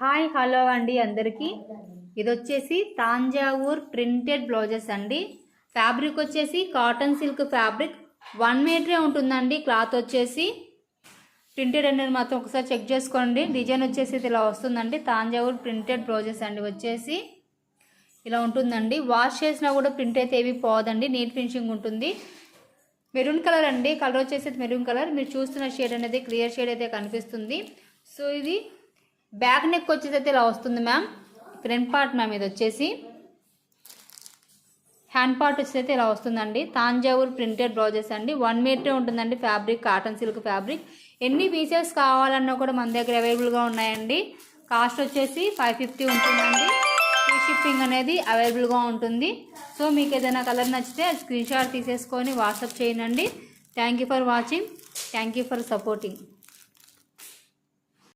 Hi hello అండి అందరికీ. ఇది వచ్చేసి తాంజావూర్ ప్రింటెడ్ బ్లౌజెస్ అండి. ఫ్యాబ్రిక్ వచ్చేసి కాటన్ సిల్క్ ఫ్యాబ్రిక్ 1 మీటరే ఉంటుందండి. క్లాత్ వచ్చేసి ప్రింటెడ్ అనేది మాత్రం ఒకసారి చెక్ చేసుకోండి. డిజైన్ వచ్చేసి ఇలా వస్తుందండి. తాంజావూర్ ప్రింటెడ్ బ్లౌజెస్ అండి. వచ్చేసి ఇలా ఉంటుందండి. వాష్ చేసినా కూడా ప్రింట్ అయితే ఏవి పోదండి. నీట్ ఫినిషింగ్ ఉంటుంది. మెరూన్ కలర్ అండి. కలర్ వచ్చేసి మెరూన్ కలర్. మీరు చూస్తున్న షేడ్ అనేది క్లియర్ షేడ్ అయితే కనిపిస్తుంది. సో ఇది బ్యాక్ నెక్ వచ్చేసి అయితే ఇలా వస్తుంది మ్యామ్. ఫ్రంట్ పార్ట్ మ్యామ్ ఇది వచ్చేసి హ్యాండ్ పార్ట్ వచ్చేసి అయితే ఇలా వస్తుందండి. తాంజావూర్ ప్రింటెడ్ బ్లౌజెస్ అండి. 1 మీటరే ఉంటుందండి. Fabric cotton silk fabric. ఎన్ని పీసెస్ కావాలన్నా కూడా మన దగ్గర అవైలబుల్గా ఉన్నాయండి. కాస్ట్ వచ్చేసి 550 ఉంటుందండి. ఫ్రీ షిప్పింగ్ అనేది అవైలబుల్గా ఉంటుంది. సో మీకు ఏదైనా కలర్ నచ్చితే స్క్రీన్ షాట్ తీసేసుకొని వాట్సాప్ చేయండి. Thank you for watching. Thank you for supporting.